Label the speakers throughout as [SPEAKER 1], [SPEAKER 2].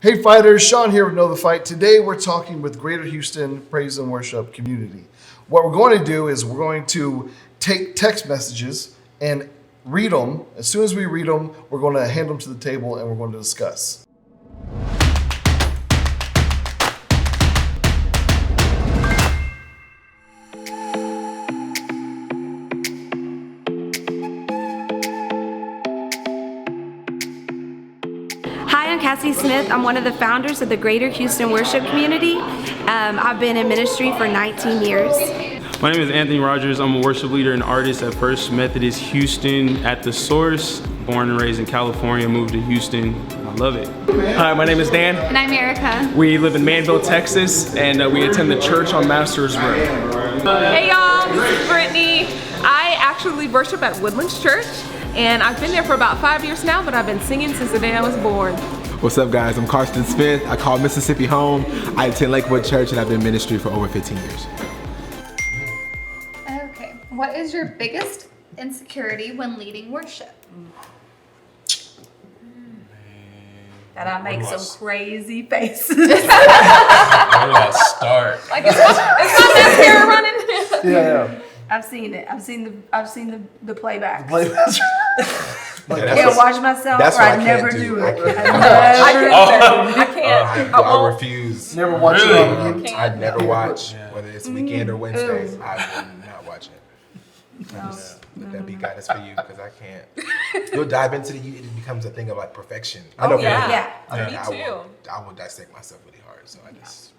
[SPEAKER 1] Hey fighters, Sean here with Know the Fight. Today we're talking with Greater Houston Praise and Worship community. What we're going to do is we're going to take text messages and read them. As soon as we read them, we're going to hand them to the table and we're going to discuss.
[SPEAKER 2] Hi, I'm Cassie Smith. I'm one of the founders of the Greater Houston Worship Community. I've been in ministry for 19 years.
[SPEAKER 3] My name is Anthony Rogers. I'm a worship leader and artist at First Methodist Houston at the Source. Born and raised in California, moved to Houston. I love it.
[SPEAKER 4] Hi, my name is Dan.
[SPEAKER 5] And I'm Erica.
[SPEAKER 4] We live in Manville, Texas, and we attend the church on Masters Road.
[SPEAKER 6] Hey y'all, this is Brittany. I actually worship at Woodlands Church, and I've been there for about 5 years now, but I've been singing since the day I was born.
[SPEAKER 7] What's up, guys? I'm Carson Smith. I call Mississippi home. I attend Lakewood Church, and I've been in ministry for over 15 years.
[SPEAKER 5] Okay, what is your biggest insecurity when leading worship?
[SPEAKER 8] That I make some crazy faces.
[SPEAKER 9] Where do I start?
[SPEAKER 6] Like, is my mascara running?
[SPEAKER 1] Yeah.
[SPEAKER 8] I've seen it. I've seen the playback.
[SPEAKER 7] Yeah,
[SPEAKER 8] I can't watch myself,
[SPEAKER 7] that's
[SPEAKER 8] or
[SPEAKER 7] what
[SPEAKER 8] I
[SPEAKER 7] I
[SPEAKER 8] never
[SPEAKER 7] can't
[SPEAKER 8] do
[SPEAKER 7] do.
[SPEAKER 8] it.
[SPEAKER 6] I can't.
[SPEAKER 7] I refuse.
[SPEAKER 1] Never watch it on YouTube.
[SPEAKER 7] I'd never watch, whether it's weekend or Wednesdays. I will not watch it. Let that be guidance for you, because I can't. You'll dive into it becomes a thing of like perfection. I know.
[SPEAKER 6] yeah.
[SPEAKER 7] For me,
[SPEAKER 6] Me
[SPEAKER 7] I
[SPEAKER 6] too.
[SPEAKER 7] will dissect myself really hard. So I just.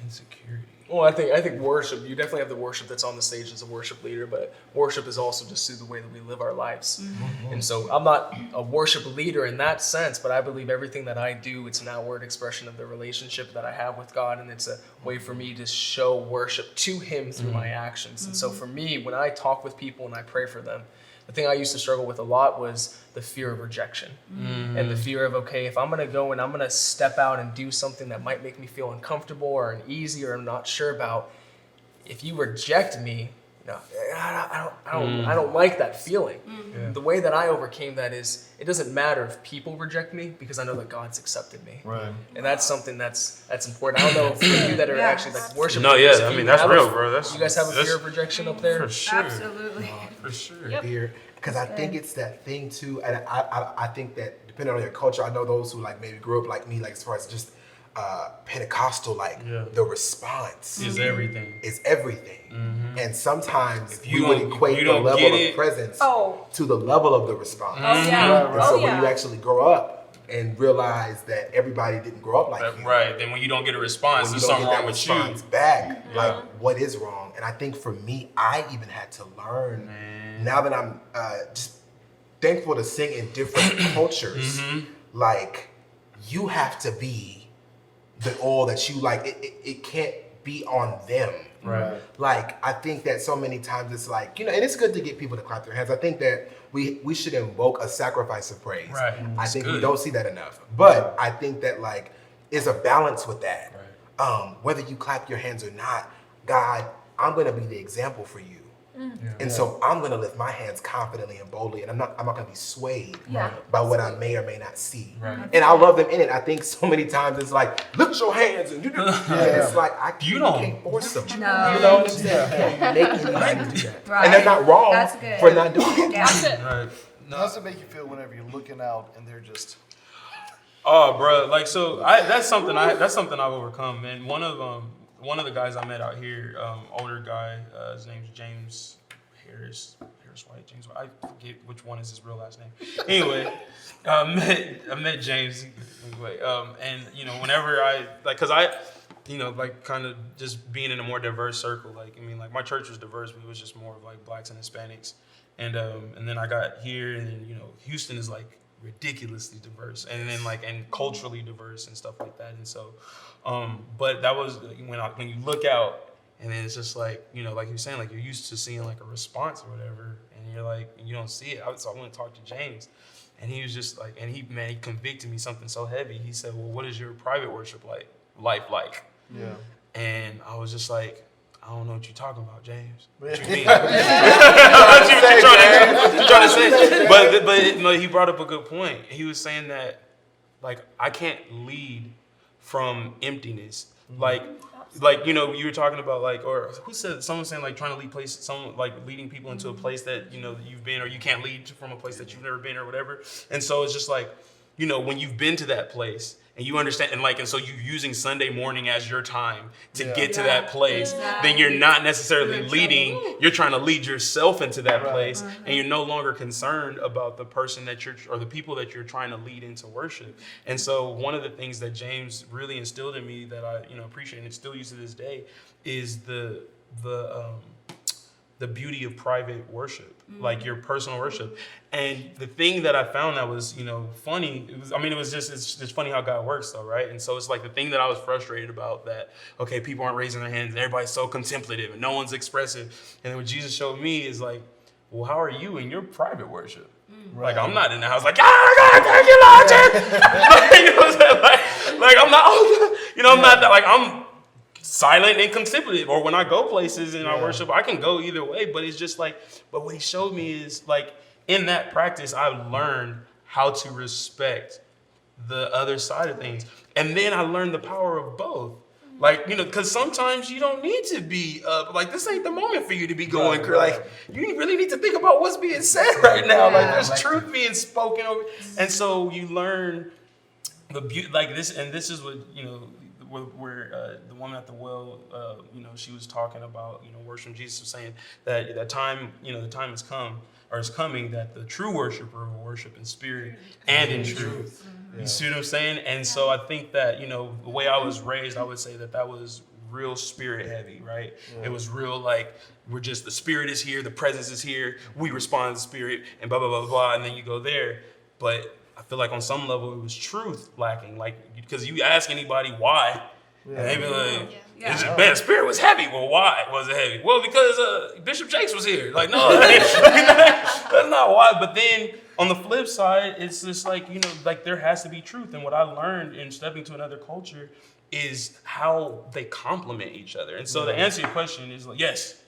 [SPEAKER 9] Insecurity.
[SPEAKER 4] Well, I think worship, you definitely have the worship that's on the stage as a worship leader, but worship is also just through the way that we live our lives. Mm-hmm. And so I'm not a worship leader in that sense, but I believe everything that I do, it's an outward expression of the relationship that I have with God, and it's a way for me to show worship to Him through my actions. And so for me, when I talk with people and I pray for them, the thing I used to struggle with a lot was the fear of rejection and the fear of, okay, if I'm going to go and I'm going to step out and do something that might make me feel uncomfortable or uneasy or I'm not sure about, if you reject me, no, I don't like that feeling. Yeah. The way that I overcame that is it doesn't matter if people reject me because I know that God's accepted me.
[SPEAKER 1] Right.
[SPEAKER 4] And that's something that's important. I don't know for you that are actually like worship.
[SPEAKER 3] No,
[SPEAKER 4] leaders,
[SPEAKER 3] yeah,
[SPEAKER 4] if
[SPEAKER 3] I mean,
[SPEAKER 4] you
[SPEAKER 3] that's
[SPEAKER 4] have
[SPEAKER 3] real, bro.
[SPEAKER 4] You guys have a fear of rejection up there?
[SPEAKER 3] For sure.
[SPEAKER 8] Absolutely.
[SPEAKER 3] For sure.
[SPEAKER 7] Fear, because I think it's that thing too, and I think that depending on your culture, I know those who like maybe grew up like me, like as far as just Pentecostal, like the response
[SPEAKER 3] Is everything.
[SPEAKER 7] is everything, and sometimes
[SPEAKER 3] If you
[SPEAKER 7] we would
[SPEAKER 3] don't-
[SPEAKER 7] equate
[SPEAKER 3] you
[SPEAKER 7] the
[SPEAKER 3] don't
[SPEAKER 7] level
[SPEAKER 3] get
[SPEAKER 7] of
[SPEAKER 3] it-
[SPEAKER 7] presence
[SPEAKER 6] Oh.
[SPEAKER 7] to the level of the response.
[SPEAKER 6] Oh, yeah.
[SPEAKER 7] And so when you actually grow up and realize that everybody didn't grow up like you,
[SPEAKER 3] Right. Then when you don't get a response,
[SPEAKER 7] when you
[SPEAKER 3] there's
[SPEAKER 7] don't
[SPEAKER 3] something
[SPEAKER 7] get that
[SPEAKER 3] wrong with you.
[SPEAKER 7] response back, like what is wrong? And I think for me, I even had to learn now that I'm just thankful to sing in different cultures. Like you have to be the all that you like. It can't be on them.
[SPEAKER 1] Right.
[SPEAKER 7] Like I think that so many times it's like, and it's good to get people to clap their hands. I think that we should invoke a sacrifice of praise.
[SPEAKER 3] Right.
[SPEAKER 7] I think we
[SPEAKER 3] good.
[SPEAKER 7] don't see that enough. But I think that like is a balance with that. Right. Whether you clap your hands or not, God, I'm gonna be the example for you. And so I'm gonna lift my hands confidently and boldly, and I'm not gonna be swayed by what I may or may not see.
[SPEAKER 3] Right.
[SPEAKER 7] And I love them in it. I think so many times it's like, lift your hands and you do. And it's like you can't force them.
[SPEAKER 8] No.
[SPEAKER 7] You know what I'm saying? You can't make anybody do that.
[SPEAKER 8] Right.
[SPEAKER 7] And they're not wrong
[SPEAKER 8] That's good.
[SPEAKER 7] for not doing it.
[SPEAKER 8] Yeah.
[SPEAKER 3] Right.
[SPEAKER 1] How does it make you feel whenever you're looking out and they're just...
[SPEAKER 3] Oh, bro, like so, that's something I've overcome, man. One of the guys I met out here, older guy, his name's James Harris White. James White. I forget which one is his real last name. Anyway, I met James. Anyway, and whenever cause I, kind of just being in a more diverse circle. Like, I mean, like my church was diverse, but it was just more of like blacks and Hispanics. And then I got here, and then Houston is like ridiculously diverse, and then and culturally diverse and stuff like that. And so, but that was when you look out, and then it's just like like you're saying, like you're used to seeing like a response or whatever, and you're like you don't see it. So I went to talk to James, and he was just like, and he convicted me something so heavy. He said, "Well, what is your private worship life like?"
[SPEAKER 1] Yeah. And
[SPEAKER 3] I was just like, I don't know what you're talking about, James. What you mean?
[SPEAKER 1] What
[SPEAKER 3] what you trying to say? But he brought up a good point. He was saying that, like I can't lead from emptiness. Like, you know, you were talking about like, or who said, someone saying like trying to lead places, someone like leading people into a place that, you know, you've been, or you can't lead from a place that you've never been or whatever. And so it's just like, you know, when you've been to that place and you understand, and so you're using Sunday morning as your time to get to that place, then you're not necessarily leading, you're trying to lead yourself into that place, and you're no longer concerned about the person that you're, or the people that you're trying to lead into worship. And so one of the things that James really instilled in me that I, you know, appreciate and still use to this day is the beauty of private worship, like your personal worship. And the thing that I found that was, you know, funny, it's just funny how God works though, right? And so it's like the thing that I was frustrated about, that, okay, people aren't raising their hands and everybody's so contemplative and no one's expressive. And then what Jesus showed me is like, well, how are you in your private worship? Like, I'm not in the house like, God, thank you, Lord. You know what I'm saying? Like I'm not, you know, I'm not that, like I'm silent and contemplative. Or when I go places and I worship, I can go either way, but it's just like, but what he showed me is like, in that practice, I learned how to respect the other side of things. And then I learned the power of both. Like, you know, because sometimes you don't need to be like, this ain't the moment for you to be going, like, you really need to think about what's being said right now. Like, there's truth being spoken over. And so you learn the beauty, like this, and this is what, you know, where the woman at the well, you know, she was talking about, you know, worship. Jesus was saying that time, you know, the time has come, or is coming, that the true worshiper will worship in spirit and in truth. You see what I'm saying? And so I think that, you know, the way I was raised, I would say that was real spirit heavy, right? It was real like, we're just, the spirit is here, the presence is here, we respond to the spirit, and blah, blah, blah, blah, and then you go there. But I feel like on some level it was truth lacking, like, because you ask anybody why, and they be like, man, the spirit was heavy. Well, why was it heavy? Well, because Bishop Jakes was here. Like, no, that's not why. But then on the flip side, it's just like, you know, like there has to be truth. And what I learned in stepping to another culture is how they complement each other. And so to answer your question is like, yes,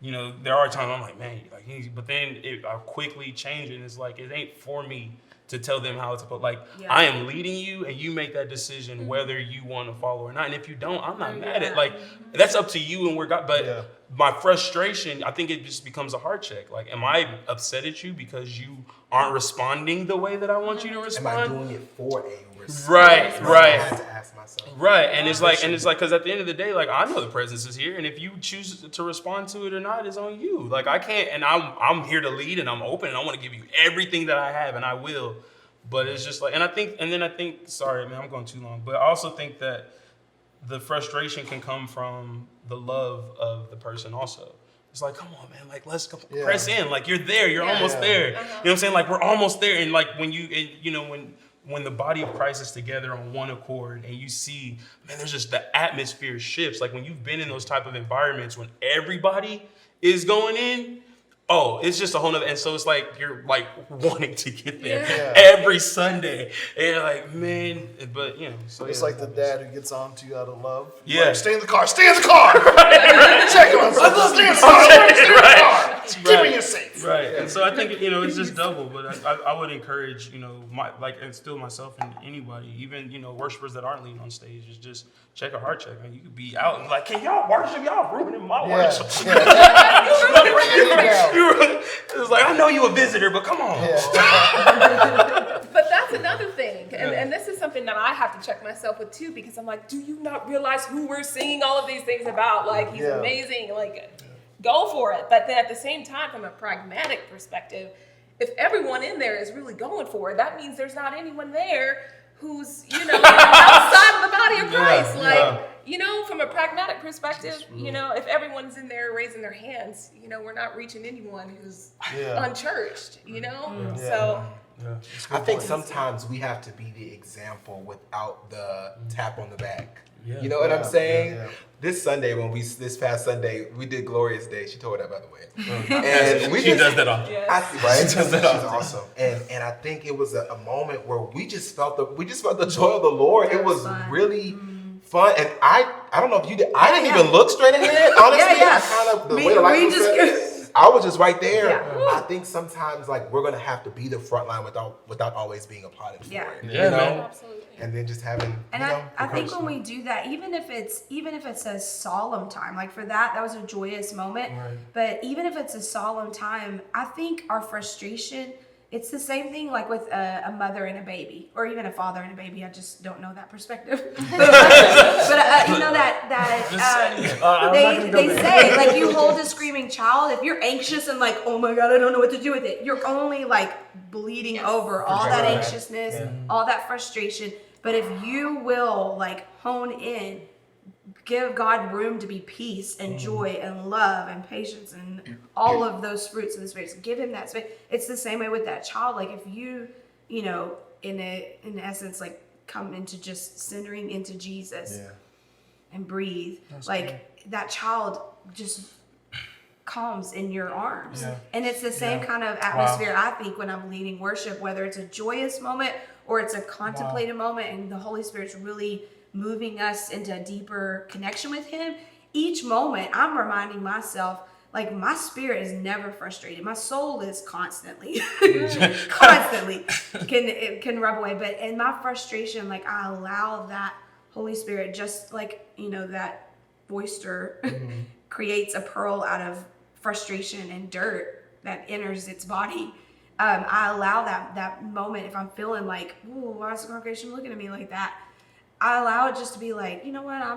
[SPEAKER 3] you know, there are times I'm like, man, like, but then I quickly change it. And it's like, it ain't for me to tell them how to put, like, I am leading you and you make that decision whether you want to follow or not. And if you don't, I'm not mad at, like, that's up to you and where God, but my frustration, I think it just becomes a heart check. Like, am I upset at you because you aren't responding the way that I want you to respond?
[SPEAKER 7] Am I doing it for a response?
[SPEAKER 3] Right.
[SPEAKER 7] I had to ask myself.
[SPEAKER 3] Right, and it's like, because at the end of the day, like, I know the presence is here, and if you choose to respond to it or not, it's on you. Like, I can't, and I'm here to lead, and I'm open, and I want to give you everything that I have, and I will. But it's just like, and I think, sorry, man, I'm going too long, but I also think that the frustration can come from the love of the person also. It's like, come on, man, like, let's go press in. Like, you're there, you're almost there. You know what I'm saying? Like, we're almost there. And like, when the body of Christ is together on one accord and you see, man, there's just the atmosphere shifts. Like, when you've been in those type of environments when everybody is going in, oh, it's just a whole nother, and so it's like you're like wanting to get there every Sunday, and you're like, man, but you know, so
[SPEAKER 1] it's like the dad who gets on to you out of love.
[SPEAKER 3] Yeah,
[SPEAKER 1] like, stay in the car, stay in the car. Check on something. Stay in the car. Stay in the car. Keep me safe.
[SPEAKER 3] Right, and so I think, you know, it's just double. But I would encourage, you know, instill myself and anybody, even, you know, worshipers that aren't leading on stage, is just check a heart check. Man, you could be out and like, can y'all worship? Y'all ruining my worship. It's like, I know you a visitor, but come on.
[SPEAKER 6] But that's another thing. And this is something that I have to check myself with too, because I'm like, do you not realize who we're singing all of these things about? Like, he's amazing. Like, go for it. But then at the same time, from a pragmatic perspective, if everyone in there is really going for it, that means there's not anyone there who's, you know, outside of the body of Christ. You know, from a pragmatic perspective, you know, if everyone's in there raising their hands, you know, we're not reaching anyone who's unchurched, you know? So
[SPEAKER 7] I think sometimes we have to be the example without the tap on the back. You know what I'm saying? This Sunday, this past Sunday, we did Glorious Day. She told that, by the way. And
[SPEAKER 3] she does that often.
[SPEAKER 7] Right? She's awesome. And I think it was a moment where we just felt the joy of the Lord. It was really fun. And I don't know if you did. I didn't even look straight ahead. Honestly, I kind of the way the light was set. I was just right there.
[SPEAKER 8] Yeah.
[SPEAKER 7] I think sometimes like we're gonna have to be the front line without always being a part of it.
[SPEAKER 8] Yeah.
[SPEAKER 3] Yeah,
[SPEAKER 7] you know?
[SPEAKER 3] man.
[SPEAKER 6] Absolutely.
[SPEAKER 7] And then just having,
[SPEAKER 8] And
[SPEAKER 7] you know,
[SPEAKER 8] I think
[SPEAKER 7] the
[SPEAKER 8] when we do that, even if it's a solemn time, like for that was a joyous moment.
[SPEAKER 3] Right.
[SPEAKER 8] But even if it's a solemn time, I think our frustration, it's the same thing like with a mother and a baby, or even a father and a baby. I just don't know that perspective. but you know they say like you hold a screaming child. If you're anxious and like, oh my God, I don't know what to do with it, you're only like bleeding over all that anxiousness, all that frustration. But if you will like hone in, give God room to be peace and joy and love and patience and all of those fruits of the Spirit. Give him that space. It's the same way with that child. Like if you know, in essence, like come into just centering into Jesus and breathe, that child just calms in your arms. And it's the same kind of atmosphere, I think, when I'm leading worship, whether it's a joyous moment or it's a contemplative moment and the Holy Spirit's really moving us into a deeper connection with him. Each moment I'm reminding myself, like my spirit is never frustrated. My soul is constantly can rub away. But in my frustration, like I allow that Holy Spirit, just like, that oyster creates a pearl out of frustration and dirt that enters its body. I allow that moment, if I'm feeling like, ooh, why is the congregation looking at me like that? I allow it just to be like, you know what, I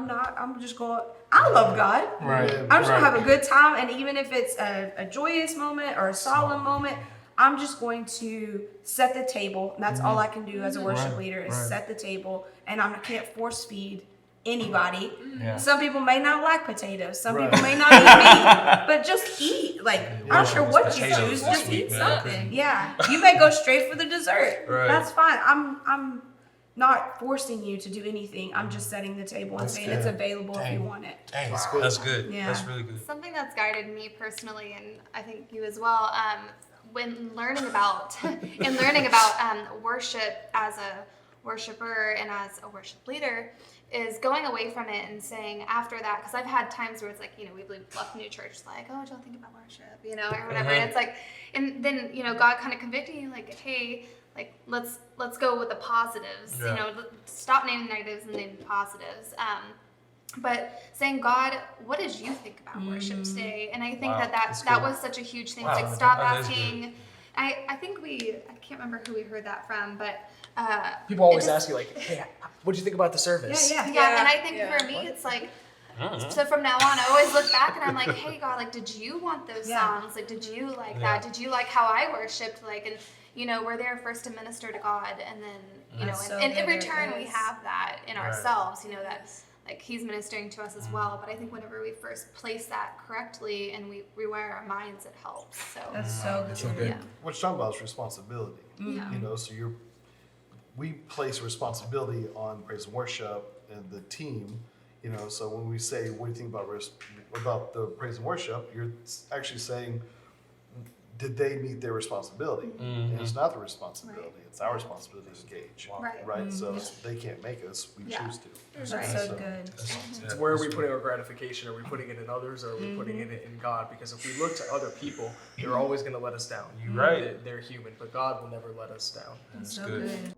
[SPEAKER 8] love God.
[SPEAKER 3] Right.
[SPEAKER 8] I'm just gonna have a good time. And even if it's a joyous moment or a solemn moment, I'm just going to set the table. And that's all I can do as a worship leader is set the table. And I can't force feed anybody.
[SPEAKER 3] Yeah.
[SPEAKER 8] Some people may not like potatoes. Some people may not eat meat. But just eat. Like, I don't care what you
[SPEAKER 3] Potatoes
[SPEAKER 8] choose,
[SPEAKER 3] is
[SPEAKER 8] just
[SPEAKER 3] sweet,
[SPEAKER 8] eat
[SPEAKER 3] man.
[SPEAKER 8] something. Yeah. You may go straight for the dessert.
[SPEAKER 3] Right.
[SPEAKER 8] That's fine. I'm not forcing you to do anything. I'm just setting the table and saying it's available if you want it.
[SPEAKER 3] Dang, that's good.
[SPEAKER 8] Yeah.
[SPEAKER 3] That's really good.
[SPEAKER 5] Something that's guided me personally, and I think you as well, when learning about worship as a worshiper and as a worship leader, is going away from it and saying after that, because I've had times where it's like, we left new church, like, oh, don't think about worship, or whatever. And it's like, and then God kind of convicted me, like, hey, like let's go with the positives. Stop naming negatives and name positives. But saying, God, what did you think about worship today? And I think that was such a huge thing. It's like, stop asking. I think I can't remember who we heard that from, but
[SPEAKER 4] People always ask you like, hey, what did you think about the service?
[SPEAKER 5] Yeah. And I think for me, it's like, so from now on, I always look back and I'm like, hey, God, like, did you want those songs? Like, did you like that? Did you like how I worshiped? Like, and we're there first to minister to God, and then and in return we have that in ourselves. That like He's ministering to us as well. But I think whenever we first place that correctly and we rewire our minds, it helps. So
[SPEAKER 8] That's so good.
[SPEAKER 5] Yeah.
[SPEAKER 1] What you're talking about is responsibility.
[SPEAKER 5] Yeah.
[SPEAKER 1] So we place responsibility on praise and worship and the team. So when we say, what do you think about the praise and worship, you're actually saying, did they meet their responsibility? And it's not the responsibility; it's our responsibility to engage. Right. So they can't make us; we choose to.
[SPEAKER 8] That's so good.
[SPEAKER 4] It's where are we putting our gratification? Are we putting it in others, or are we putting it in God? Because if we look to other people, they're always going to let us down.
[SPEAKER 3] Right.
[SPEAKER 4] They're human, but God will never let us down.
[SPEAKER 8] That's so good.